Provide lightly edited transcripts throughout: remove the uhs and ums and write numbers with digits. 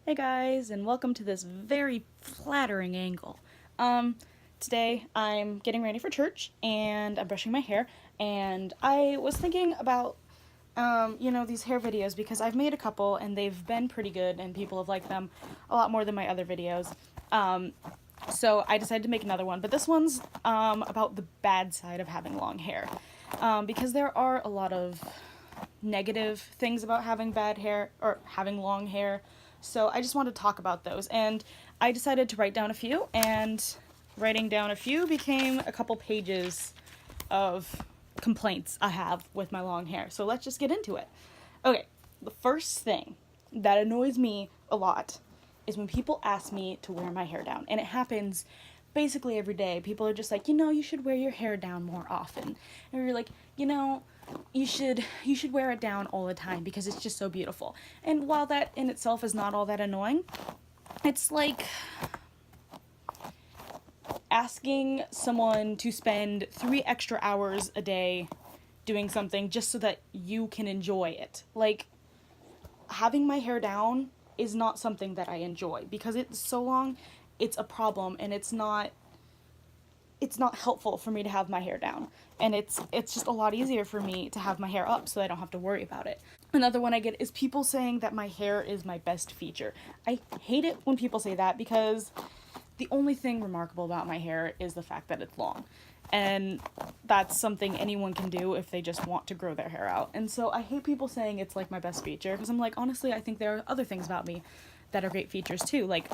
Hey guys, and welcome to this very flattering angle. Today I'm getting ready for church and I'm brushing my hair, and I was thinking about, these hair videos because I've made a couple and they've been pretty good and people have liked them a lot more than my other videos. So I decided to make another one, but this one's about the bad side of having long hair. Because there are a lot of negative things about having bad hair or having long hair. So I just wanted to talk about those, and I decided to write down a few, and writing down a few became a couple pages of complaints I have with my long hair. So let's just get into it. Okay, the first thing that annoys me a lot is when people ask me to wear my hair down, and it happens basically every day. People are just like, you should wear your hair down more often. And you're like, you should wear it down all the time because it's just so beautiful. And while that in itself is not all that annoying, it's like asking someone to spend 3 extra hours a day doing something just so that you can enjoy it. Like, having my hair down is not something that I enjoy because it's so long. It's a problem, and it's not helpful for me to have my hair down, and it's just a lot easier for me to have my hair up so I don't have to worry about it. Another one I get is people saying that my hair is my best feature. I hate it when people say that because the only thing remarkable about my hair is the fact that it's long, and that's something anyone can do if they just want to grow their hair out. And so I hate people saying it's like my best feature because I'm like, honestly, I think there are other things about me that are great features too. Like,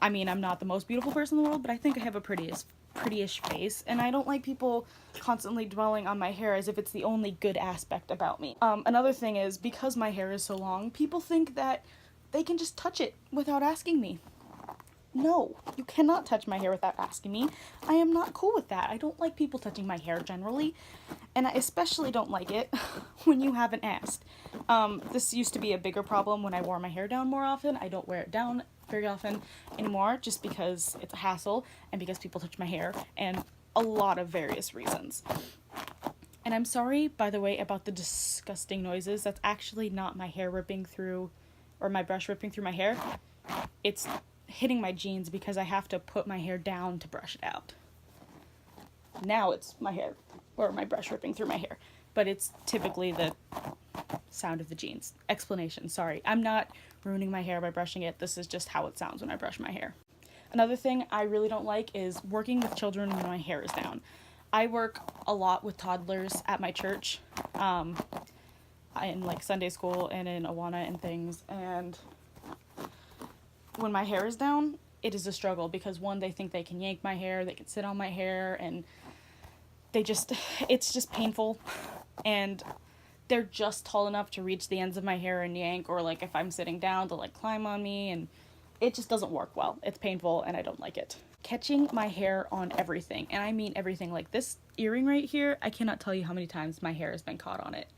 I mean, I'm not the most beautiful person in the world, but I think I have a pretty-ish face, and I don't like people constantly dwelling on my hair as if it's the only good aspect about me. Another thing is, because my hair is so long, people think that they can just touch it without asking me. No, you cannot touch my hair without asking me. I am not cool with that. I don't like people touching my hair generally, and I especially don't like it when you haven't asked. This used to be a bigger problem when I wore my hair down more often. I don't wear it down very often anymore just because it's a hassle and because people touch my hair and a lot of various reasons. And I'm sorry, by the way, about the disgusting noises. That's actually not my hair ripping through, or my brush ripping through my hair. It's hitting my jeans because I have to put my hair down to brush it out. Now it's my hair, or my brush ripping through my hair, but it's typically the sound of the jeans. Explanation, sorry. I'm not ruining my hair by brushing it. This is just how it sounds when I brush my hair. Another thing I really don't like is working with children when my hair is down. I work a lot with toddlers at my church, in like Sunday school and in Awana and things, and when my hair is down, it is a struggle because one, they think they can yank my hair, they can sit on my hair, and it's just painful, and they're just tall enough to reach the ends of my hair and yank, or like if I'm sitting down, they'll like climb on me, and it just doesn't work well. It's painful and I don't like it. Catching my hair on everything, and I mean everything. Like this earring right here, I cannot tell you how many times my hair has been caught on it.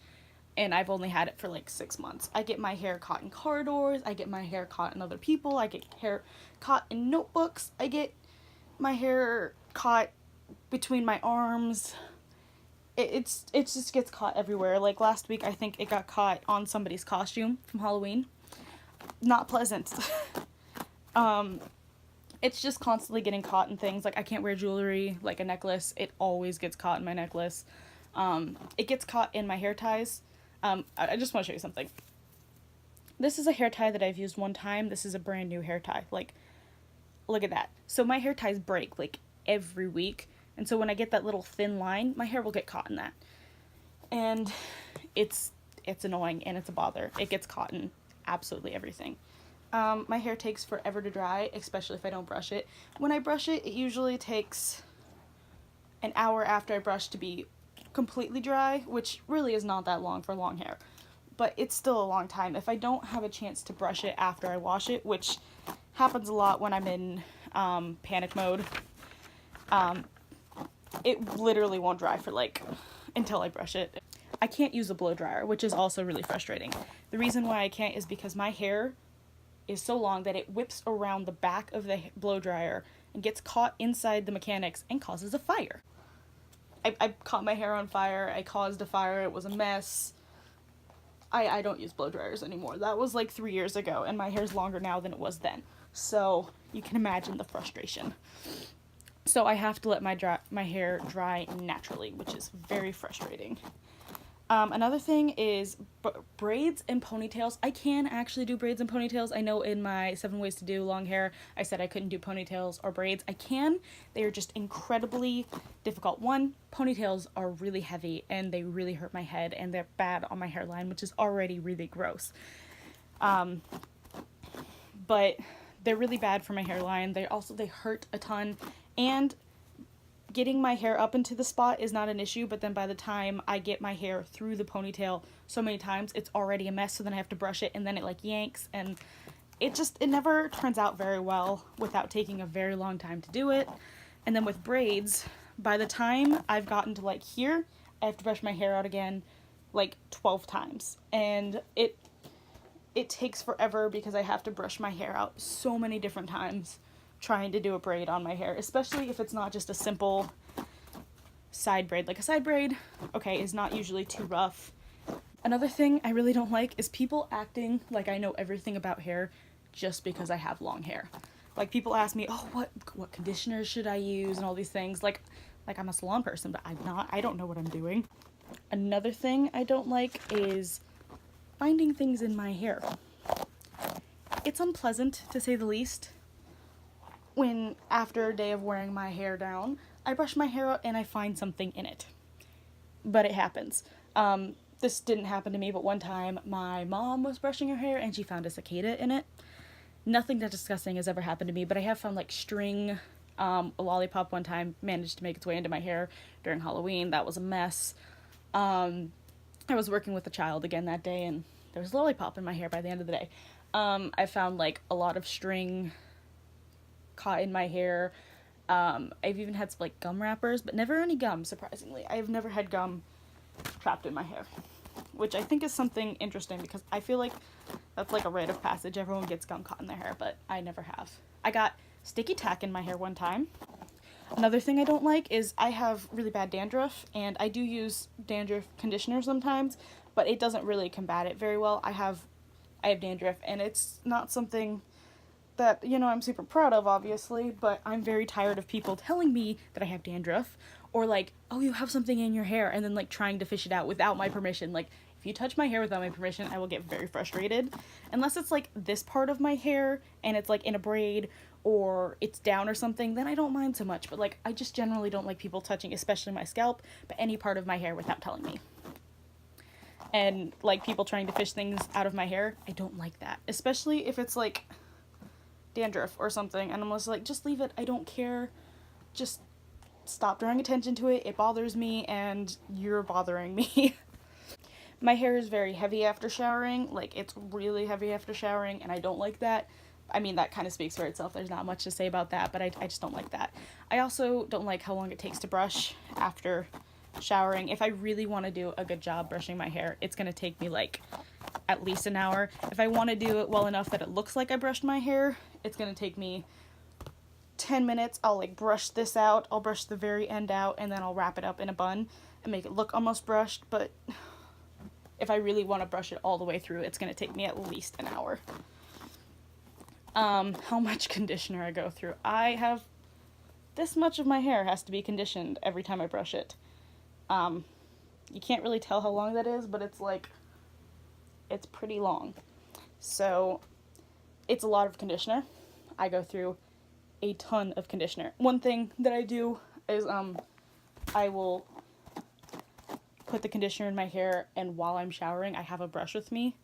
And I've only had it for like 6 months. I get my hair caught in corridors, I get my hair caught in other people, I get hair caught in notebooks, I get my hair caught between my arms. It just gets caught everywhere. Like last week, I think it got caught on somebody's costume from Halloween. Not pleasant. It's just constantly getting caught in things. Like I can't wear jewelry, like a necklace. It always gets caught in my necklace. It gets caught in my hair ties. I just want to show you something. This is a hair tie that I've used one time. This is a brand new hair tie. Like, look at that. So my hair ties break like every week. And so when I get that little thin line, my hair will get caught in that. And it's annoying and it's a bother. It gets caught in absolutely everything. My hair takes forever to dry, especially if I don't brush it. When I brush it, it usually takes an hour after I brush to be completely dry, which really is not that long for long hair, but it's still a long time. If I don't have a chance to brush it after I wash it, which happens a lot when I'm in panic mode, it literally won't dry for like until I brush it. I can't use a blow dryer, which is also really frustrating. The reason why I can't is because my hair is so long that it whips around the back of the blow dryer and gets caught inside the mechanics and causes a fire. I caught my hair on fire, I caused a fire, it was a mess. I don't use blow dryers anymore. That was like 3 years ago, and my hair's longer now than it was then. So you can imagine the frustration. So I have to let my hair dry naturally, which is very frustrating. Another thing is braids and ponytails. I can actually do braids and ponytails. I know in my 7 ways to do long hair, I said I couldn't do ponytails or braids. I can. They are just incredibly difficult. One, ponytails are really heavy and they really hurt my head and they're bad on my hairline, which is already really gross. But they're really bad for my hairline. They hurt a ton, and getting my hair up into the spot is not an issue, but then by the time I get my hair through the ponytail so many times, it's already a mess, so then I have to brush it, and then it like yanks, and it never turns out very well without taking a very long time to do it. And then with braids, by the time I've gotten to like here, I have to brush my hair out again like 12 times, and it takes forever because I have to brush my hair out so many different times trying to do a braid on my hair, especially if it's not just a simple side braid. Like a side braid, okay, is not usually too rough. Another thing I really don't like is people acting like I know everything about hair just because I have long hair. Like people ask me, oh, what conditioner should I use and all these things. Like I'm a salon person, but I'm not. I don't know what I'm doing. Another thing I don't like is finding things in my hair. It's unpleasant, to say the least, when after a day of wearing my hair down, I brush my hair out and I find something in it. But it happens. This didn't happen to me, but one time my mom was brushing her hair and she found a cicada in it. Nothing that disgusting has ever happened to me, but I have found like string. A lollipop one time managed to make its way into my hair during Halloween. That was a mess. I was working with a child again that day, and there was a lollipop in my hair by the end of the day. I found like a lot of string caught in my hair. I've even had some like gum wrappers, but never any gum, surprisingly. I have never had gum trapped in my hair, which I think is something interesting because I feel like that's like a rite of passage. Everyone gets gum caught in their hair, but I never have. I got sticky tack in my hair one time. Another thing I don't like is I have really bad dandruff, and I do use dandruff conditioner sometimes, but it doesn't really combat it very well. I have dandruff, and it's not something that, you know, I'm super proud of, obviously, but I'm very tired of people telling me that I have dandruff, or like, oh, you have something in your hair, and then like trying to fish it out without my permission. Like, if you touch my hair without my permission, I will get very frustrated. Unless it's like this part of my hair and it's like in a braid or it's down or something, then I don't mind so much. But like, I just generally don't like people touching, especially my scalp, but any part of my hair without telling me. And like people trying to fish things out of my hair, I don't like that. Especially if it's like dandruff or something, and I'm just like, just leave it, I don't care. Just stop drawing attention to it. It bothers me and you're bothering me. My hair is very heavy after showering, like it's really heavy after showering, and I don't like that. I mean, that kind of speaks for itself. There's not much to say about that, but I just don't like that. I also don't like how long it takes to brush after showering. If I really want to do a good job brushing my hair, it's going to take me like at least an hour. If I want to do it well enough that it looks like I brushed my hair, it's going to take me 10 minutes. I'll like brush this out, I'll brush the very end out, and then I'll wrap it up in a bun and make it look almost brushed. But if I really want to brush it all the way through, it's going to take me at least an hour. How much conditioner I go through. I have this much of my hair has to be conditioned every time I brush it. You can't really tell how long that is, but it's like, it's pretty long. So it's a lot of conditioner. I go through a ton of conditioner. One thing that I do is I will put the conditioner in my hair, and while I'm showering I have a brush with me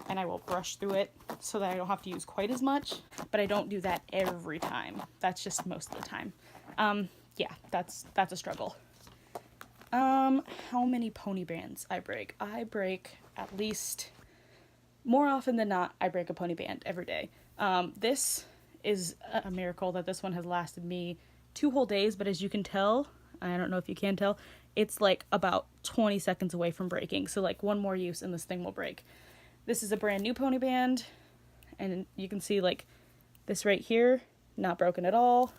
and I will brush through it so that I don't have to use quite as much, but I don't do that every time. That's just most of the time. Yeah, that's a struggle. How many pony bands I break? I break at least, more often than not, I break a pony band every day. This is a miracle that this one has lasted me 2 whole days, but as you can tell, I don't know if you can tell, it's like about 20 seconds away from breaking. So like one more use and this thing will break. This is a brand new pony band, and you can see like this right here, not broken at all.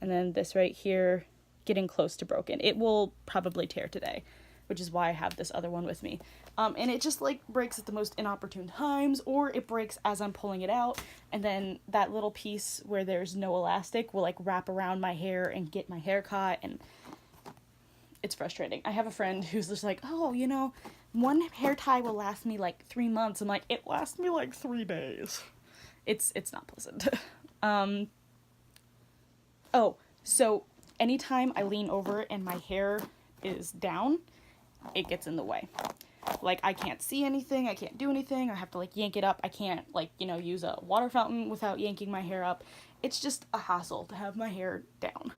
And then this right here, getting close to broken. It will probably tear today, which is why I have this other one with me. And it just like breaks at the most inopportune times, or it breaks as I'm pulling it out, and then that little piece where there's no elastic will like wrap around my hair and get my hair caught, and it's frustrating. I have a friend who's just like, oh, you know, one hair tie will last me like 3 months. I'm like, it lasts me like 3 days. It's not pleasant. Oh, so anytime I lean over and my hair is down, it gets in the way. Like, I can't see anything, I can't do anything, I have to like yank it up, I can't like, you know, use a water fountain without yanking my hair up. It's just a hassle to have my hair down.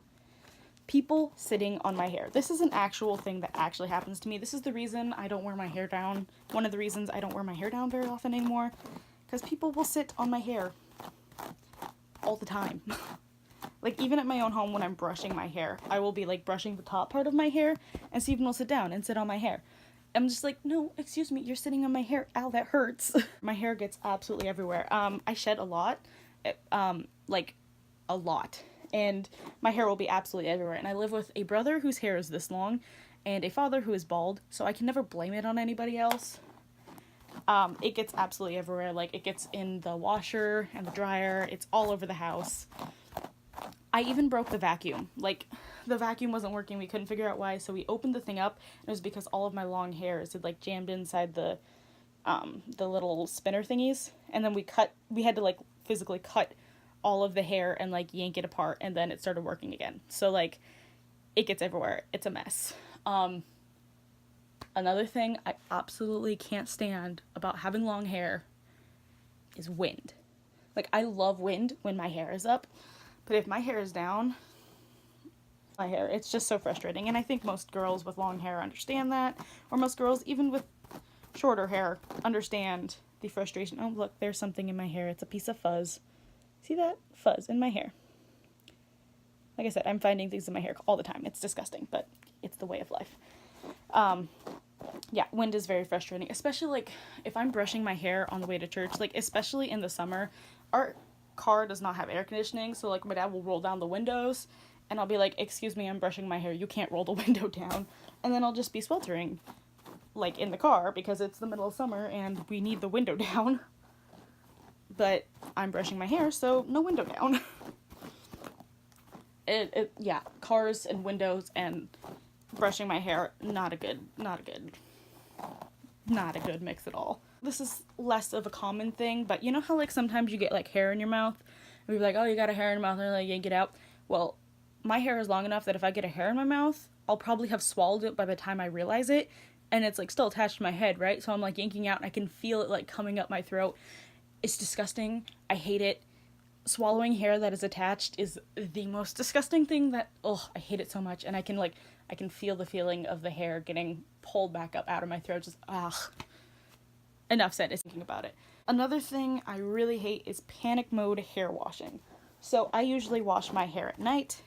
People sitting on my hair. This is an actual thing that actually happens to me. This is the reason I don't wear my hair down. One of the reasons I don't wear my hair down very often anymore. Because people will sit on my hair all the time. Like, even at my own home when I'm brushing my hair, I will be like brushing the top part of my hair, and Steven will sit down and sit on my hair. I'm just like, no, excuse me, you're sitting on my hair. Ow, that hurts. My hair gets absolutely everywhere. I shed a lot. Like, a lot. And my hair will be absolutely everywhere. And I live with a brother whose hair is this long, and a father who is bald, so I can never blame it on anybody else. It gets absolutely everywhere. Like, it gets in the washer and the dryer. It's all over the house. I even broke the vacuum. Like, the vacuum wasn't working. We couldn't figure out why, so we opened the thing up, and it was because all of my long hairs had, like, jammed inside the little spinner thingies. And then we had to, like, physically cut all of the hair and like yank it apart, and then it started working again. So like, it gets everywhere. It's a mess. Another thing I absolutely can't stand about having long hair is wind. Like, I love wind when my hair is up, but if my hair is down, it's just so frustrating. And I think most girls with long hair understand that, or most girls even with shorter hair understand the frustration. Oh, look, there's something in my hair. It's a piece of fuzz. See that? Fuzz in my hair. Like I said, I'm finding things in my hair all the time. It's disgusting, but it's the way of life. Yeah, wind is very frustrating, especially like if I'm brushing my hair on the way to church, like especially in the summer. Our car does not have air conditioning, so like my dad will roll down the windows, and I'll be like, excuse me, I'm brushing my hair, you can't roll the window down. And then I'll just be sweltering like in the car because it's the middle of summer and we need the window down. But I'm brushing my hair, so no window down. Yeah, cars and windows and brushing my hair, not a good mix at all. This is less of a common thing, but you know how like sometimes you get like hair in your mouth, and you're like, oh, you got a hair in your mouth, and like yank it out. Well, my hair is long enough that if I get a hair in my mouth, I'll probably have swallowed it by the time I realize it, and it's like still attached to my head, right? So I'm like yanking out, and I can feel it like coming up my throat. It's disgusting. I hate it. Swallowing hair that is attached is the most disgusting thing that, I hate it so much. And I can feel the feeling of the hair getting pulled back up out of my throat. Just, Enough said, is thinking about it. Another thing I really hate is panic mode hair washing. So I usually wash my hair at night.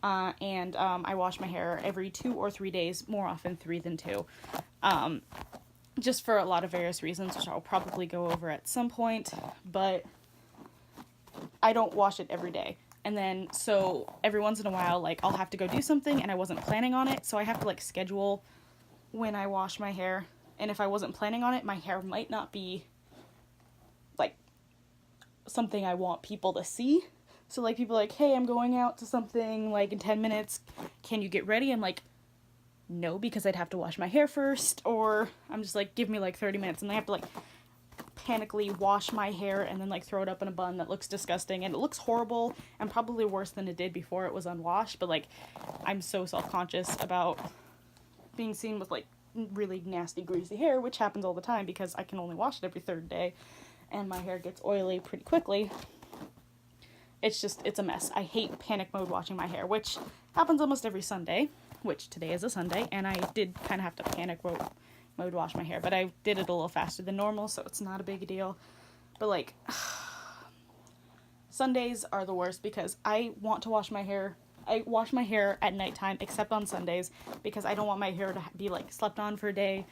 And I wash my hair every 2 or 3 days, more often 3 than 2. Just for a lot of various reasons, which I'll probably go over at some point, but I don't wash it every day. And then, so every once in a while, like, I'll have to go do something, and I wasn't planning on it, so I have to, like, schedule when I wash my hair. And if I wasn't planning on it, my hair might not be, like, something I want people to see. So, like, people are like, hey, I'm going out to something, like, in 10 minutes, can you get ready? I'm like, no, because I'd have to wash my hair first, or I'm just like, give me like 30 minutes, and I have to like panically wash my hair and then like throw it up in a bun that looks disgusting, and it looks horrible and probably worse than it did before it was unwashed. But like, I'm so self-conscious about being seen with like really nasty greasy hair, which happens all the time because I can only wash it every 3rd day and my hair gets oily pretty quickly. It's a mess. I hate panic mode washing my hair, which happens almost every Sunday, which today is a Sunday, and I did kind of have to panic mode wash my hair, but I did it a little faster than normal, so it's not a big deal. But like, Sundays are the worst because I want to wash my hair. I wash my hair at nighttime, except on Sundays, because I don't want my hair to be like slept on for a day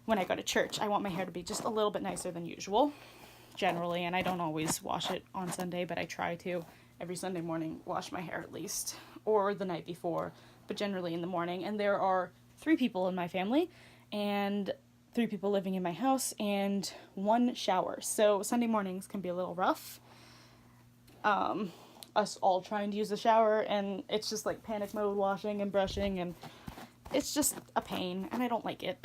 when I go to church. I want my hair to be just a little bit nicer than usual, generally, and I don't always wash it on Sunday, but I try to every Sunday morning wash my hair at least, or the night before, but generally in the morning. And there are 3 people in my family and 3 people living in my house and 1 shower. So Sunday mornings can be a little rough. Us all trying to use the shower, and it's just like panic mode washing and brushing, and it's just a pain, and I don't like it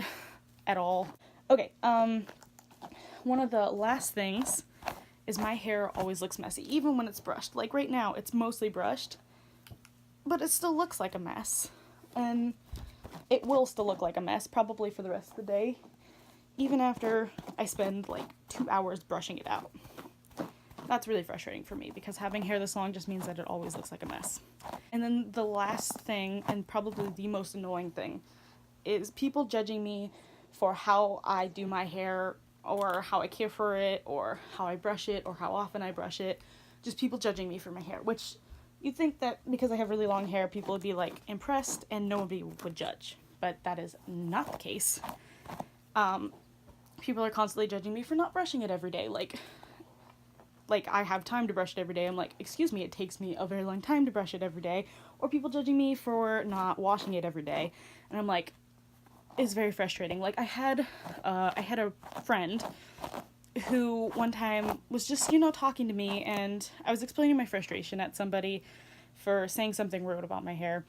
at all. Okay, one of the last things is my hair always looks messy, even when it's brushed. Like right now, it's mostly brushed, but it still looks like a mess. And it will still look like a mess, probably for the rest of the day, even after I spend like 2 hours brushing it out. That's really frustrating for me, because having hair this long just means that it always looks like a mess. And then the last thing, and probably the most annoying thing, is people judging me for how I do my hair, or how I care for it, or how I brush it, or how often I brush it. Just people judging me for my hair, which you'd think that because I have really long hair, people would be like impressed and nobody would judge. But that is not the case. People are constantly judging me for not brushing it every day. Like I have time to brush it every day. I'm like, excuse me, it takes me a very long time to brush it every day. Or people judging me for not washing it every day. And I'm like, it's very frustrating. Like I had a friend who one time was just, talking to me, and I was explaining my frustration at somebody for saying something rude about my hair.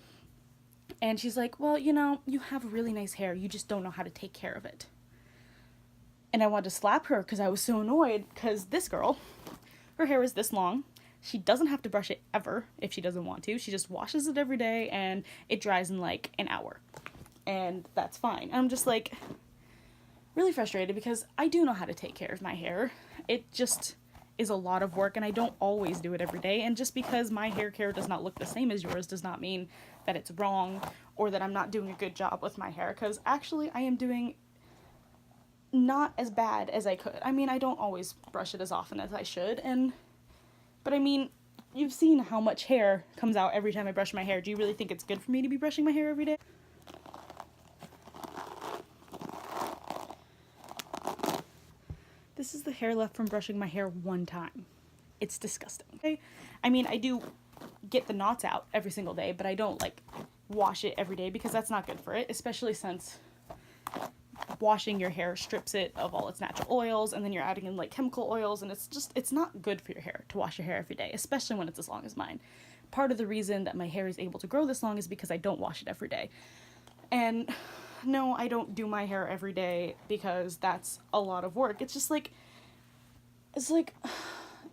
And she's like, well, you have really nice hair. You just don't know how to take care of it. And I wanted to slap her because I was so annoyed, because this girl, her hair is this long. She doesn't have to brush it ever if she doesn't want to. She just washes it every day and it dries in like an hour. And that's fine. I'm just like really frustrated because I do know how to take care of my hair. It just is a lot of work, and I don't always do it every day. And just because my hair care does not look the same as yours does not mean that it's wrong or that I'm not doing a good job with my hair, because actually I am doing not as bad as I could. I mean, I don't always brush it as often as I should, but I mean, you've seen how much hair comes out every time I brush my hair. Do you really think it's good for me to be brushing my hair every day? This is the hair left from brushing my hair one time. It's disgusting. Okay? I mean, I do get the knots out every single day, but I don't like wash it every day because that's not good for it, especially since washing your hair strips it of all its natural oils, and then you're adding in like chemical oils, and it's not good for your hair to wash your hair every day, especially when it's as long as mine. Part of the reason that my hair is able to grow this long is because I don't wash it every day. And no, I don't do my hair every day because that's a lot of work. It's just like, it's like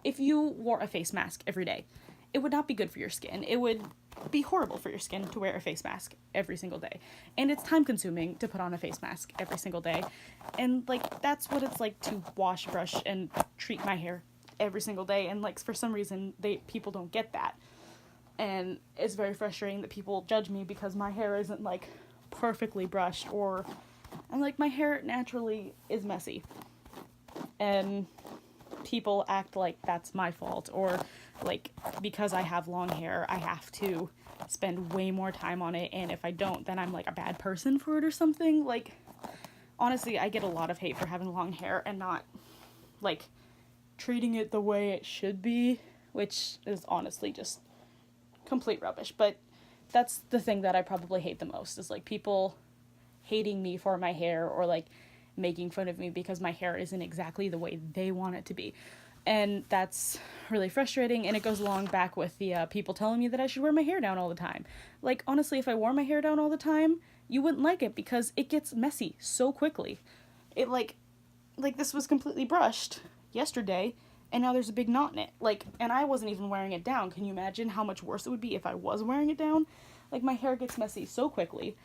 if you wore a face mask every day, it would not be good for your skin. It would be horrible for your skin to wear a face mask every single day. And it's time consuming to put on a face mask every single day. And like, that's what it's like to wash, brush, and treat my hair every single day. And like, for some reason, people don't get that. And it's very frustrating that people judge me because my hair isn't like perfectly brushed, and like my hair naturally is messy, and people act like that's my fault, or like because I have long hair I have to spend way more time on it, and if I don't, then I'm like a bad person for it or something. Like, honestly, I get a lot of hate for having long hair and not like treating it the way it should be, which is honestly just complete rubbish. But that's the thing that I probably hate the most, is like people hating me for my hair, or like making fun of me because my hair isn't exactly the way they want it to be. And that's really frustrating, and it goes along back with the people telling me that I should wear my hair down all the time. Like, honestly, if I wore my hair down all the time, you wouldn't like it because it gets messy so quickly. It like this was completely brushed yesterday, and now there's a big knot in it. Like, and I wasn't even wearing it down. Can you imagine how much worse it would be if I was wearing it down? Like, my hair gets messy so quickly.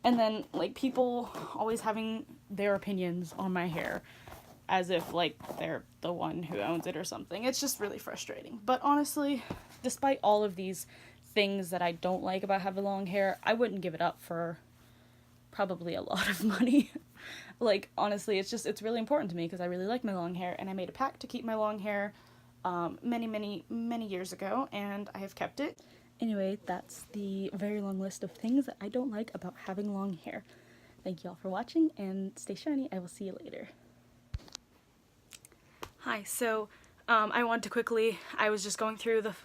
And then, like, people always having their opinions on my hair as if, like, they're the one who owns it or something. It's just really frustrating. But honestly, despite all of these things that I don't like about having long hair, I wouldn't give it up for probably a lot of money. Like, honestly, it's really important to me because I really like my long hair, and I made a pact to keep my long hair many years ago, and I have kept it. Anyway, that's the very long list of things that I don't like about having long hair. Thank you all for watching, and stay shiny. I will see you later. Hi, so I wanted to quickly, I was just going through the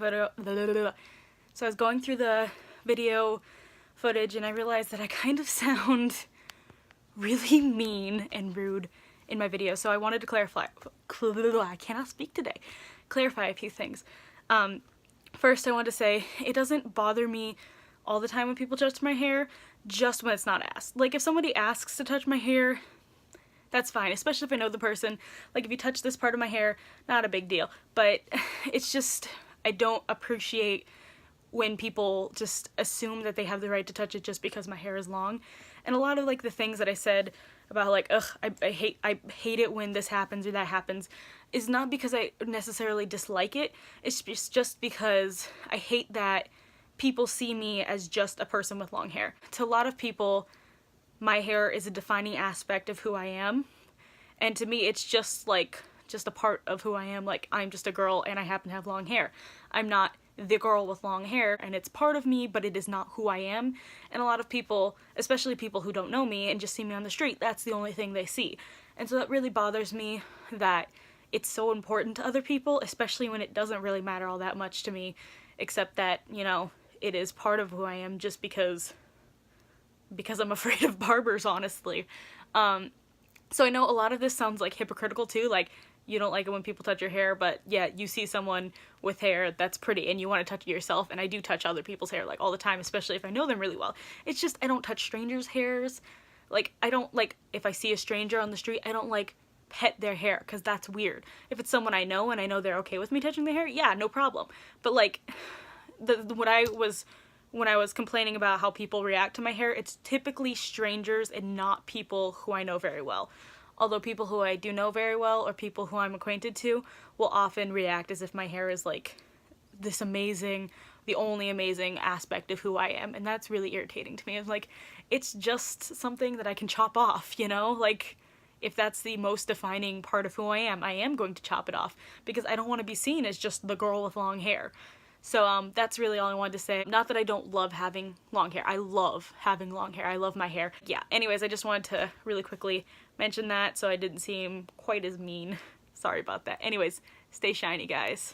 video footage and I realized that I kind of sound really mean and rude in my video, so I wanted to clarify. I cannot speak today. Clarify a few things. First, I want to say it doesn't bother me all the time when people touch my hair, just when it's not asked. Like, if somebody asks to touch my hair, that's fine, especially if I know the person. Like, if you touch this part of my hair, not a big deal. But it's just, I don't appreciate when people just assume that they have the right to touch it just because my hair is long. And a lot of, like, the things that I said about, like, ugh, I hate it when this happens or that happens, is not because I necessarily dislike it. It's just because I hate that people see me as just a person with long hair. To a lot of people, my hair is a defining aspect of who I am. And to me, it's just, like, just a part of who I am. Like, I'm just a girl and I happen to have long hair. I'm not the girl with long hair, and it's part of me, but it is not who I am. And a lot of people, especially people who don't know me and just see me on the street, that's the only thing they see. And so that really bothers me, that it's so important to other people, especially when it doesn't really matter all that much to me, except that, you know, it is part of who I am just because I'm afraid of barbers, honestly. So I know a lot of this sounds like hypocritical too, like, you don't like it when people touch your hair, but yeah, you see someone with hair that's pretty and you want to touch it yourself, and I do touch other people's hair, like, all the time, especially if I know them really well. It's just, I don't touch strangers' hairs. Like, I don't, like, if I see a stranger on the street, I don't, like, pet their hair, because that's weird. If it's someone I know and I know they're okay with me touching their hair, yeah, no problem. But, like, when I was complaining about how people react to my hair, it's typically strangers and not people who I know very well. Although people who I do know very well, or people who I'm acquainted to, will often react as if my hair is, like, this amazing, the only amazing aspect of who I am, and that's really irritating to me. It's like, it's just something that I can chop off, you know? Like, if that's the most defining part of who I am going to chop it off, because I don't want to be seen as just the girl with long hair. So that's really all I wanted to say. Not that I don't love having long hair. I love having long hair. I love my hair. Yeah, anyways, I just wanted to really quickly mention that so I didn't seem quite as mean. Sorry about that. Anyways, stay shiny, guys.